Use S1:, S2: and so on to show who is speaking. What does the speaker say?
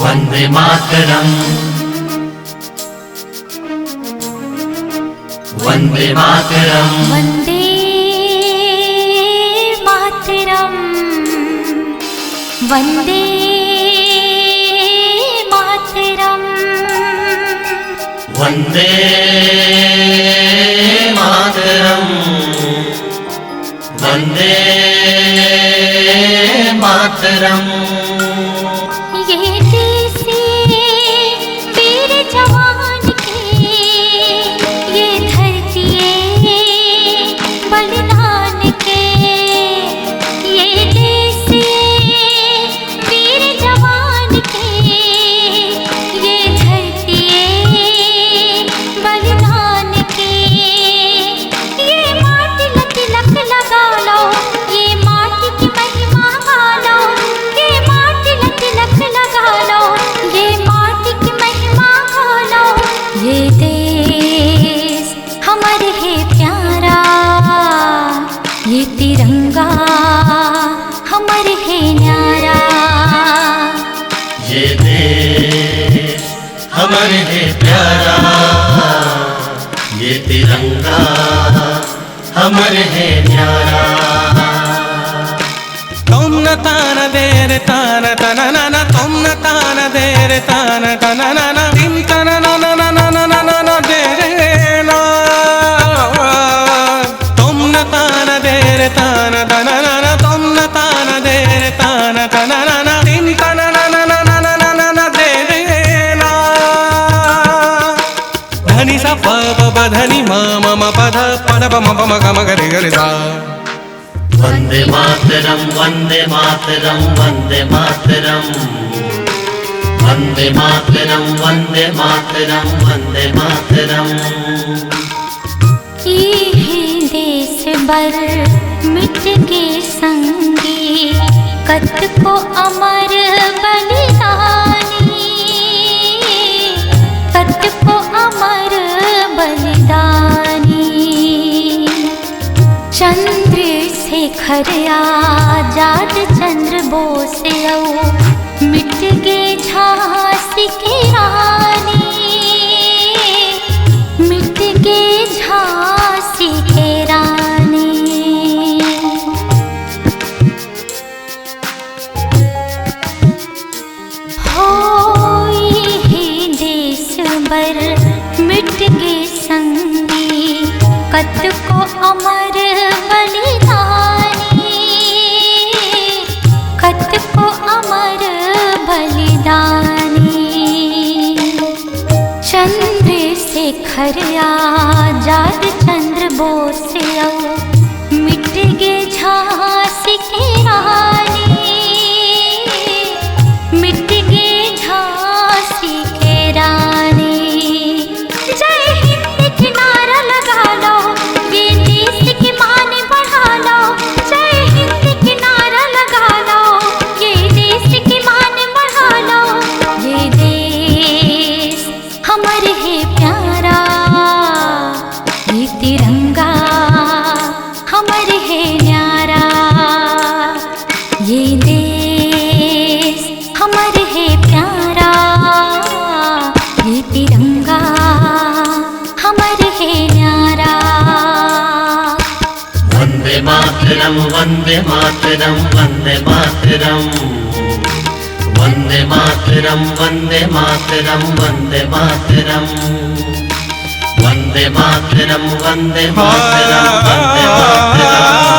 S1: वंदे मातरम, वंदे मातरम,
S2: वंदे मातरम, वंदे मातरम,
S1: वंदे मातरम, वंदे मातरम।
S2: ये देसी वीर जवान के, ये धरती बलिदान के, ये देसी वीर जवान के, ये धरती बलिदान के। ये माटी तिलक लगा लो, ये माटी की महिमा गा लो, ये माटी तिलक लगा लो, ये माटी की महिमा गा लो। ये देश हमारे है प्यारा, ये तिरंगा हमारे है न्यारा।
S1: ये देश हमारे है प्यारा, ये तिरंगा हमारे है न्यारा।
S3: तुम न तान देर तान तना ना ना, तुम न तान देर तान तना ना ना, दिन तना ना ना ना ना ना ना ना देर ना। तुम न तान देर तान तना ना ना, तुम न तान देर तान तना ना ना, दिन तना ना ना ना ना ना ना ना ना देर ना। धनी सा प प प धनी म म म प ध प ध प म प म ग म ग रे ग रे सा।
S1: वंदे मातरम, वंदे मातरम, वंदे मातरम, वंदे मातरम, वंदे मातरम, वंदे मातरम।
S2: ये देश बर मिट के संगी, कत को अमर बलिदानी, कत को अमर बलिदानी। चंद्रशेखर आजाद, चंद्र बोस औ मिट गए झांसी की रानी, मिट गए झांसी की रानी। हो ये देश बर मिट गए संगी, कत को अमर बलिदानी, कत को अमर बलिदानी। चंद्रशेखर आजाद, चंद्र बोस औ मिट गए झांसी की रानी, मिट गए झांसी की रानी। जय हिंद की नारा लगा लो, ये देश की मान बढ़ा लो। जय हिंद की नारा लगा लो, ये देश की मान बढ़ा लो। ये देश हमारे है प्यारा, ये तिरंगा हमारे है न्यारा। ये देश हमारे है प्यारा, ये तिरंगा हमारे है न्यारा।
S1: वंदे मातरम, वंदे मातरम, वंदे मातरम, वंदे मातरम, वंदे मातरम, वंदे मातरम, वंदे मातरम, वंदे मातरम, वंदे मातरम।